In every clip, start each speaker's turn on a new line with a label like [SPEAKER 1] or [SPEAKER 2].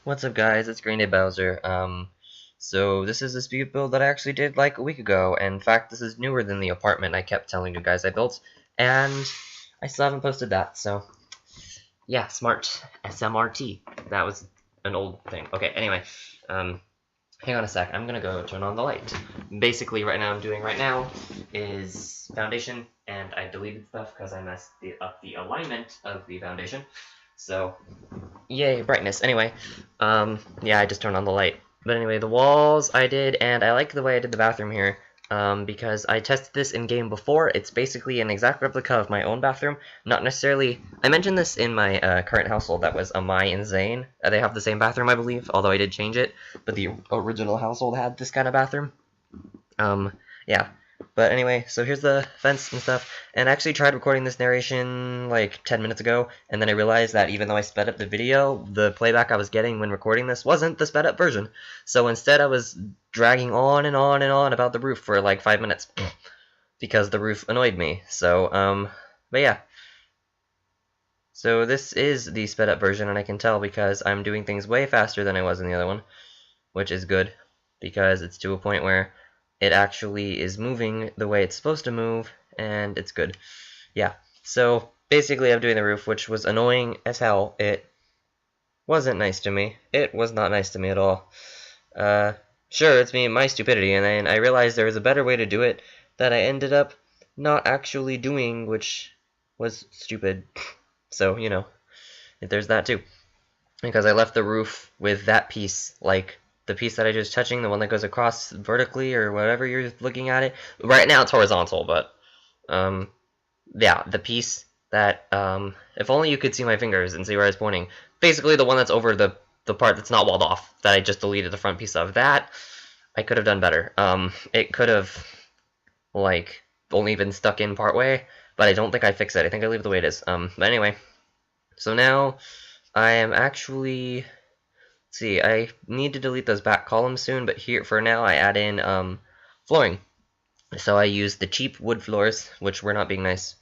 [SPEAKER 1] What's up, guys? It's Green Day Bowser. So this is a speed build that I actually did like a week ago. And in fact, this is newer than the apartment I kept telling you guys I built, and I still haven't posted that. So yeah, smart SMRT. That was an old thing. Okay, anyway, hang on a sec. I'm gonna go turn on the light. Basically, I'm doing right now is foundation, and I deleted stuff because I messed up the alignment of the foundation. So yay, brightness. Anyway, yeah, I just turned on the light. But anyway, the walls I did, and I like the way I did the bathroom here, because I tested this in game before. It's basically an exact replica of my own bathroom. Not necessarily. I mentioned this in my current household. That was Amai and Zane. They have the same bathroom, I believe, although I did change it. But the original household had this kind of bathroom. Yeah. But anyway, so here's the fence and stuff, and I actually tried recording this narration like 10 minutes ago, and then I realized that even though I sped up the video, the playback I was getting when recording this wasn't the sped up version. So instead I was dragging on and on and on about the roof for like 5 minutes, because the roof annoyed me. So, but yeah. So this is the sped up version, and I can tell because I'm doing things way faster than I was in the other one, which is good, because it's to a point where it actually is moving the way it's supposed to move, and it's good. Yeah, so basically I'm doing the roof, which was annoying as hell. It wasn't nice to me. It was not nice to me at all. Sure, it's my stupidity, and then I realized there was a better way to do it that I ended up not actually doing, which was stupid. So, you know, there's that too. Because I left the roof with that piece, like the piece that I just touching, the one that goes across vertically or whatever you're looking at it. Right now it's horizontal, but yeah, the piece that if only you could see my fingers and see where I was pointing. Basically, the one that's over the part that's not walled off that I just deleted the front piece of. That I could have done better. It could have like only been stuck in part way, but I don't think I fixed it. I think I leave it the way it is. But anyway, so now I am actually. See, I need to delete those back columns soon, but here for now I add in flooring. So I used the cheap wood floors, which were not being nice.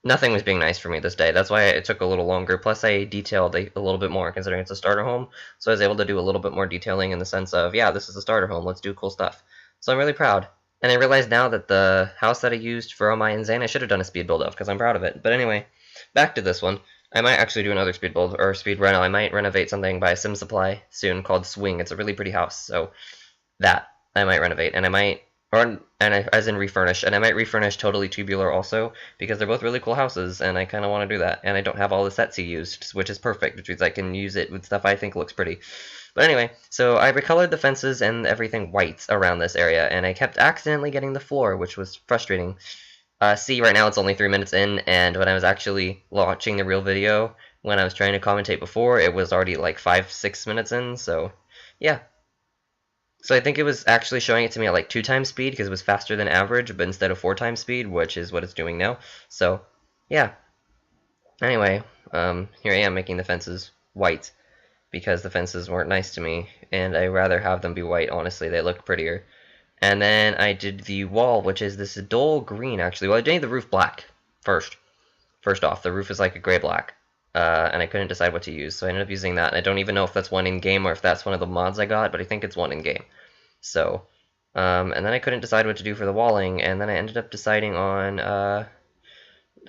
[SPEAKER 1] Nothing was being nice for me this day. That's why it took a little longer. Plus, I detailed a little bit more, considering it's a starter home. So I was able to do a little bit more detailing in the sense of, yeah, this is a starter home. Let's do cool stuff. So I'm really proud. And I realize now that the house that I used for Omai and Zane, I should have done a speed build of, because I'm proud of it. But anyway, back to this one. I might actually do another speed build, or speed reno. I might renovate something by Sim Supply soon called Swing. It's a really pretty house, so that I might renovate. And I might as in refurnish, and I might refurnish Totally Tubular also, because they're both really cool houses, and I kind of want to do that. And I don't have all the sets he used, which is perfect, which means I can use it with stuff I think looks pretty. But anyway, so I recolored the fences and everything white around this area, and I kept accidentally getting the floor, which was frustrating. See, right now it's only 3 minutes in, and when I was actually watching the real video, when I was trying to commentate before, it was already like 5-6 minutes in, so yeah. So I think it was actually showing it to me at like 2 times speed because it was faster than average, but instead of 4 times speed, which is what it's doing now. So, yeah. Anyway, here I am making the fences white because the fences weren't nice to me, and I rather have them be white, honestly. They look prettier. And then I did the wall, which is this dull green, actually. Well, I made the roof black first. First off, the roof is like a gray-black. And I couldn't decide what to use, so I ended up using that. And I don't even know if that's one in-game or if that's one of the mods I got, but I think it's one in-game. So, and then I couldn't decide what to do for the walling, and then I ended up deciding on, I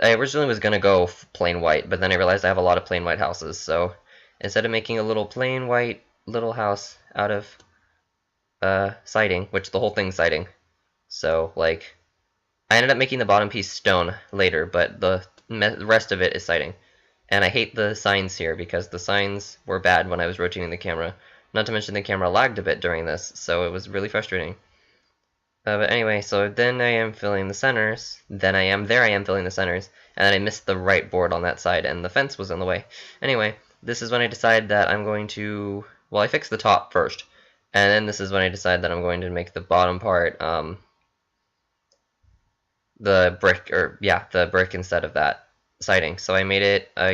[SPEAKER 1] originally was going to go plain white, but then I realized I have a lot of plain white houses, so instead of making a little plain white little house out of, siding, which the whole thing's siding, so, like, I ended up making the bottom piece stone later, but the rest of it is siding. And I hate the signs here because the signs were bad when I was rotating the camera. Not to mention the camera lagged a bit during this, so it was really frustrating. But anyway, so then I am filling the centers. There I am filling the centers. And then I missed the right board on that side, and the fence was in the way. Anyway, this is when I decide that I'm going to... Well, I fixed the top first. And then this is when I decide that I'm going to make the bottom part, the brick, or yeah, the brick instead of that siding. So I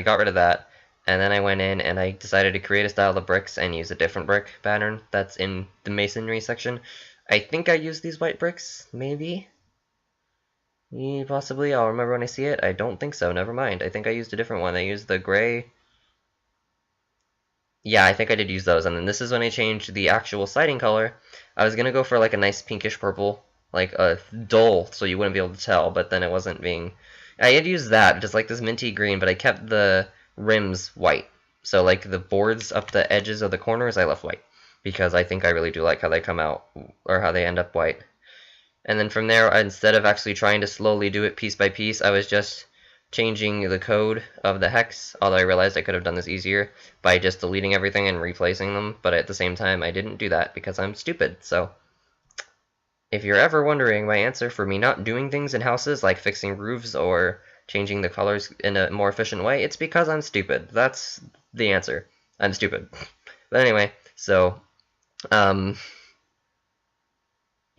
[SPEAKER 1] got rid of that, and then I went in and I decided to create a style of bricks and use a different brick pattern that's in the masonry section. I think I used these white bricks, maybe? Yeah, possibly, I'll remember when I see it. I don't think so, never mind. I think I used a different one. I used the gray. Yeah, I think I did use those, and then this is when I changed the actual siding color. I was gonna go for like a nice pinkish purple, like a dull, so you wouldn't be able to tell, but then it wasn't being... I had used that, just like this minty green, but I kept the rims white. So like the boards up the edges of the corners, I left white, because I think I really do like how they come out, or how they end up white. And then from there, instead of actually trying to slowly do it piece by piece, I was just changing the code of the hex, although I realized I could have done this easier by just deleting everything and replacing them, but at the same time I didn't do that because I'm stupid. So if you're ever wondering my answer for me not doing things in houses like fixing roofs or changing the colors in a more efficient way, it's because I'm stupid. That's the answer. I'm stupid. But anyway, so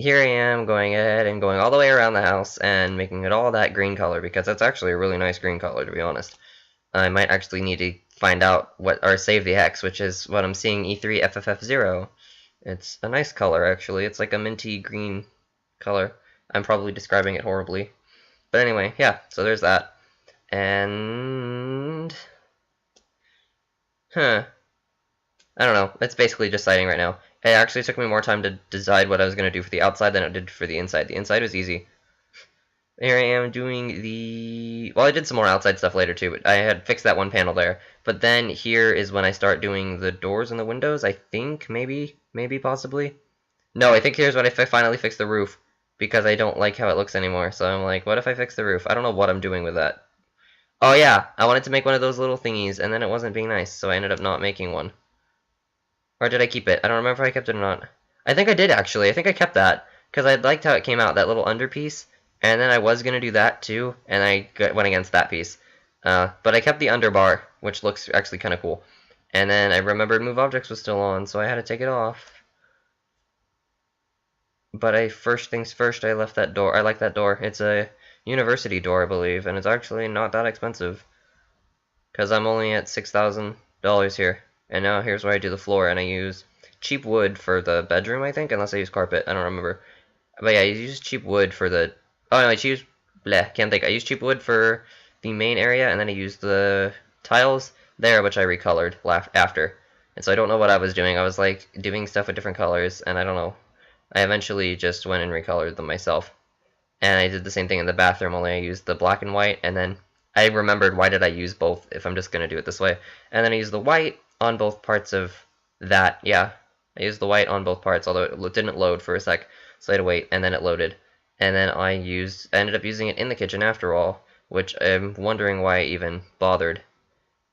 [SPEAKER 1] here I am going ahead and going all the way around the house and making it all that green color, because that's actually a really nice green color, to be honest. I might actually need to find out what, or save the hex, which is what I'm seeing, E3FFF0. It's a nice color, actually. It's like a minty green color. I'm probably describing it horribly. But anyway, yeah, so there's that. And... I don't know. It's basically just siding right now. It actually took me more time to decide what I was going to do for the outside than it did for the inside. The inside was easy. Here I am doing the... Well, I did some more outside stuff later too, but I had fixed that one panel there. But then here is when I start doing the doors and the windows, I think, maybe, possibly. No, I think here's when I finally fix the roof, because I don't like how it looks anymore. So I'm like, what if I fix the roof? I don't know what I'm doing with that. Oh yeah, I wanted to make one of those little thingies, and then it wasn't being nice, so I ended up not making one. Or did I keep it? I don't remember if I kept it or not. I think I did, actually. I think I kept that, because I liked how it came out, that little underpiece. And then I was going to do that too, and I went against that piece. But I kept the underbar, which looks actually kind of cool. And then I remembered Move Objects was still on, so I had to take it off. But first things first, I left that door. I like that door. It's a university door, I believe, and it's actually not that expensive. Because I'm only at $6,000 here. And now here's where I do the floor, and I use cheap wood for the bedroom, I think, unless I use carpet. I don't remember. But yeah, I use cheap wood for the... Oh no, can't think. I used cheap wood for the main area, and then I used the tiles there, which I recolored after. And so I don't know what I was doing. I was like doing stuff with different colors, and I don't know. I eventually just went and recolored them myself. And I did the same thing in the bathroom, only I used the black and white, and then I remembered why did I use both if I'm just going to do it this way. And then I used the white on both parts of that. Yeah, I used the white on both parts, although it didn't load for a sec, so I had to wait, and then it loaded. And then I ended up using it in the kitchen after all, which I'm wondering why I even bothered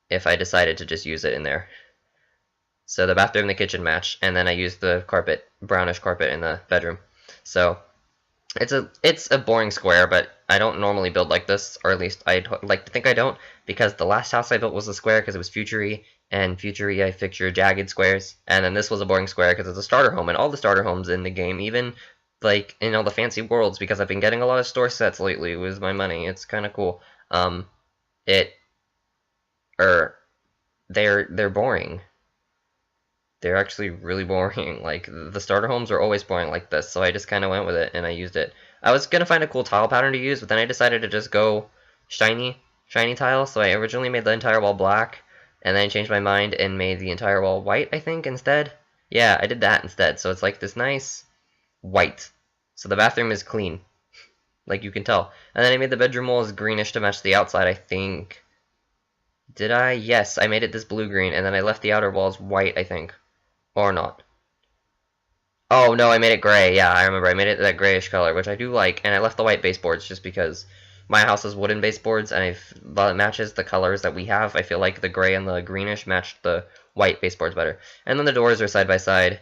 [SPEAKER 1] if I decided to just use it in there. So the bathroom and the kitchen match, and then I used the carpet, brownish carpet in the bedroom. So it's a boring square, but I don't normally build like this, or at least I'd like to think I don't, because the last house I built was a square because it was Futury, and Futury I fixture jagged squares, and then this was a boring square because it's a starter home, and all the starter homes in the game, even like in all the fancy worlds, because I've been getting a lot of store sets lately with my money. It's kind of cool. They're boring. They're actually really boring. Like, the starter homes are always boring like this, so I just kind of went with it, and I used it. I was going to find a cool tile pattern to use, but then I decided to just go shiny tile, so I originally made the entire wall black, and then I changed my mind and made the entire wall white, I think, instead. Yeah, I did that instead, so it's like this nice white. So the bathroom is clean, like you can tell. And then I made the bedroom walls greenish to match the outside, I think. Did I? Yes, I made it this blue-green, and then I left the outer walls white, I think. Or not. Oh, no, I made it gray. Yeah, I remember. I made it that grayish color, which I do like, and I left the white baseboards just because my house is wooden baseboards, and while it matches the colors that we have, I feel like the gray and the greenish matched the white baseboards better. And then the doors are side by side,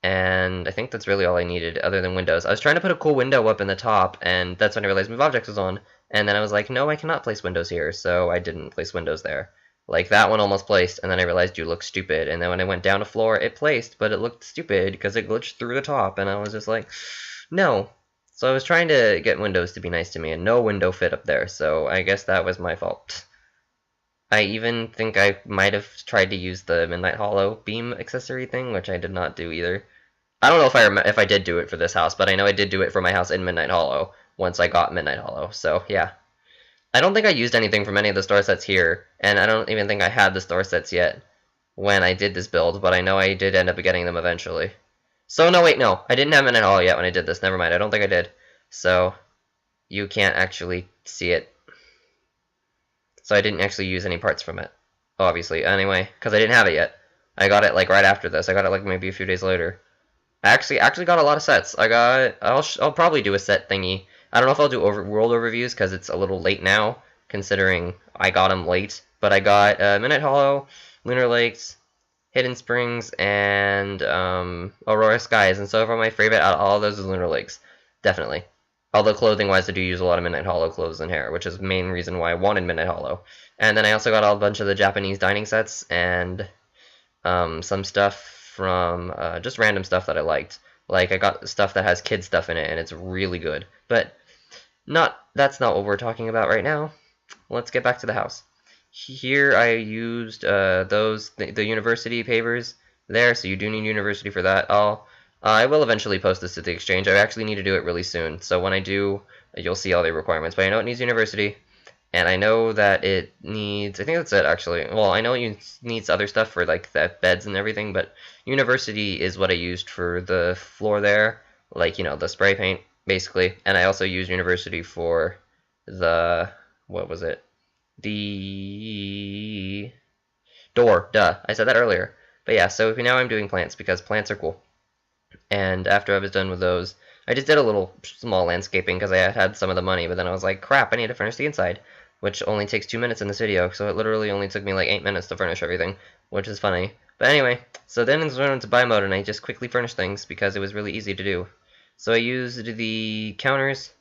[SPEAKER 1] and I think that's really all I needed, other than windows. I was trying to put a cool window up in the top, and that's when I realized Move Objects was on, and then I was like, no, I cannot place windows here, so I didn't place windows there. Like, that one almost placed, and then I realized you look stupid, and then when I went down to floor, it placed, but it looked stupid because it glitched through the top, and I was just like, no. So I was trying to get windows to be nice to me, and no window fit up there, so I guess that was my fault. I even think I might have tried to use the Midnight Hollow beam accessory thing, which I did not do either. I don't know if I did do it for this house, but I know I did do it for my house in Midnight Hollow once I got Midnight Hollow, so yeah. I don't think I used anything from any of the star sets here, and I don't even think I had the star sets yet. when I did this build, but I know I did end up getting them eventually. So no, wait, no, I didn't have Midnight Hollow yet when I did this. Never mind, I don't think I did. So you can't actually see it. So I didn't actually use any parts from it, obviously. Anyway, because I didn't have it yet. I got it like right after this. I got it like maybe a few days later. I actually got a lot of sets. I'll probably do a set thingy. I don't know if I'll do world overviews because it's a little late now, considering I got them late. But I got Midnight Hollow, Lunar Lakes, Hidden Springs, and Aurora Skies. And so far, my favorite out of all of those is Lunar Lakes, definitely. Although clothing-wise, I do use a lot of Midnight Hollow clothes and hair, which is the main reason why I wanted Midnight Hollow. And then I also got a bunch of the Japanese dining sets and some stuff from just random stuff that I liked. Like I got stuff that has kid stuff in it, and it's really good. But that's not what we're talking about right now. Let's get back to the house. Here I used the university pavers there, so you do need university for that. I will eventually post this to the exchange. I actually need to do it really soon, so when I do, you'll see all the requirements. But I know it needs university, and I know that it needs, I think that's it actually. Well, I know it needs other stuff for like the beds and everything, but university is what I used for the floor there, like, you know, the spray paint, basically. And I also used university for the, what was it? The door, duh. I said that earlier. But yeah, so now I'm doing plants because plants are cool. And after I was done with those, I just did a little small landscaping because I had some of the money, but then I was like, crap, I need to furnish the inside, which only takes 2 minutes in this video, so it literally only took me like 8 minutes to furnish everything, which is funny. But anyway, so then I went into buy mode and I just quickly furnished things because it was really easy to do. So I used the counters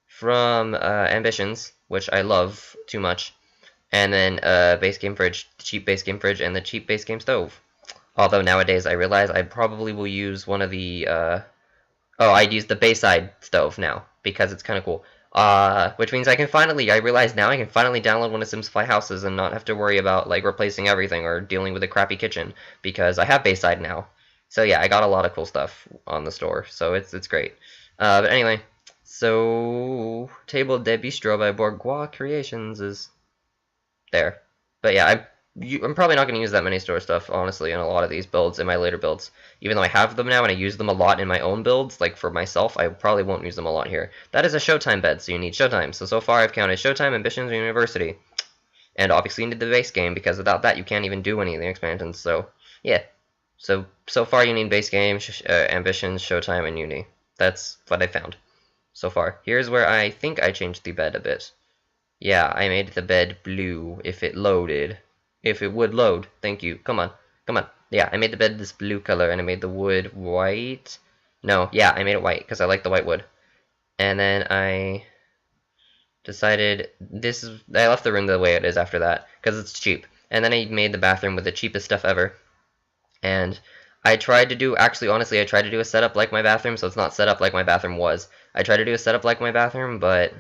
[SPEAKER 1] from Ambitions, which I love too much, and then base game fridge, the cheap base game fridge, and the cheap base game stove. Although nowadays I realize I probably will use one of the, I'd use the Bayside stove now, because it's kind of cool. Which means I realize now I can finally download one of Sims Fly Houses and not have to worry about, like, replacing everything or dealing with a crappy kitchen, because I have Bayside now. So yeah, I got a lot of cool stuff on the store, so it's great. But anyway, so Table de Bistro by Bourgeois Creations is there. But yeah, I'm probably not going to use that many store stuff, honestly, in a lot of these builds, in my later builds. Even though I have them now and I use them a lot in my own builds, like for myself, I probably won't use them a lot here. That is a Showtime bed, so you need Showtime. So far I've counted Showtime, Ambitions, and University. And obviously you need the base game, because without that you can't even do any of the expansions, so yeah. So far you need base game, Ambitions, Showtime, and Uni. That's what I found so far. Here's where I think I changed the bed a bit. Yeah, I made the bed blue, if it loaded. If it would load, thank you. Come on, come on. Yeah, I made the bed this blue color, and I made the wood white. No, yeah, I made it white, because I like the white wood. And then I decided I left the room the way it is after that, because it's cheap. And then I made the bathroom with the cheapest stuff ever. And I tried to do, actually, honestly, I tried to do a setup like my bathroom, so it's not set up like my bathroom was. I tried to do a setup like my bathroom, but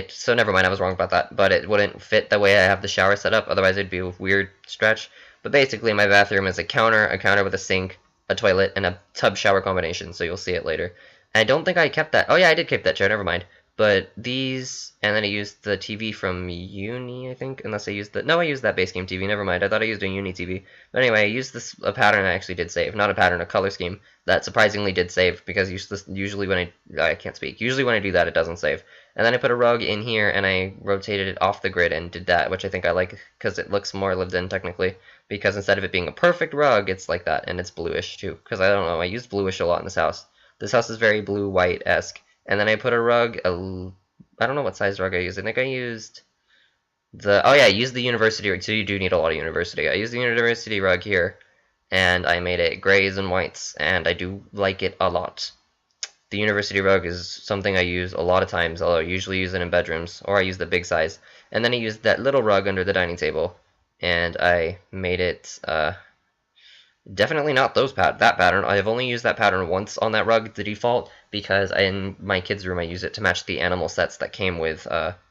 [SPEAKER 1] so never mind, I was wrong about that, but it wouldn't fit the way I have the shower set up, otherwise it'd be a weird stretch. But basically, my bathroom is a counter with a sink, a toilet, and a tub shower combination, so you'll see it later. And I don't think I kept that. Oh yeah, I did keep that chair, never mind. But these, and then I used the TV from Uni, I think, unless I used no, I used that base game TV, never mind, I thought I used a Uni TV. But anyway, I used a pattern I actually did save, not a pattern, a color scheme, that surprisingly did save, because usually when I can't speak, usually when I do that it doesn't save. And then I put a rug in here, and I rotated it off the grid and did that, which I think I like, because it looks more lived in, technically, because instead of it being a perfect rug, it's like that, and it's bluish, too, because I don't know, I used bluish a lot in this house. This house is very blue-white-esque. And then I put a rug, I don't know what size rug I used. I think I used I used the university rug, so you do need a lot of university. I used the university rug here, and I made it grays and whites, and I do like it a lot. The university rug is something I use a lot of times, although I usually use it in bedrooms, or I use the big size. And then I used that little rug under the dining table, and I made it, definitely not that pattern. I've only used that pattern once on that rug, the default, because in my kids' room I use it to match the animal sets that came with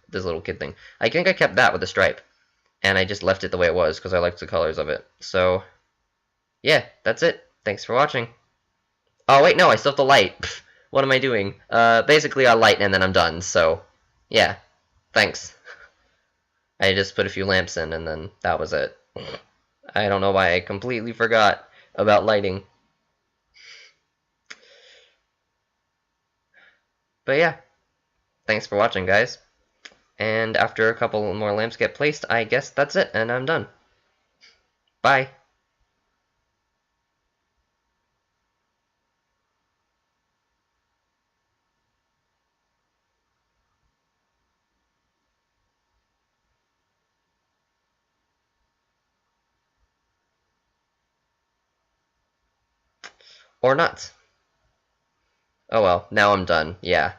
[SPEAKER 1] this little kid thing. I think I kept that with a stripe, and I just left it the way it was because I liked the colors of it. So, yeah, that's it. Thanks for watching. Oh, wait, no, I still have the light. Pfft, what am I doing? Basically I'll light and then I'm done, so, yeah, thanks. I just put a few lamps in and then that was it. I don't know why I completely forgot about lighting. But yeah, thanks for watching, guys. And after a couple more lamps get placed, I guess that's it, and I'm done. Bye. Or not. Oh well, now I'm done. Yeah.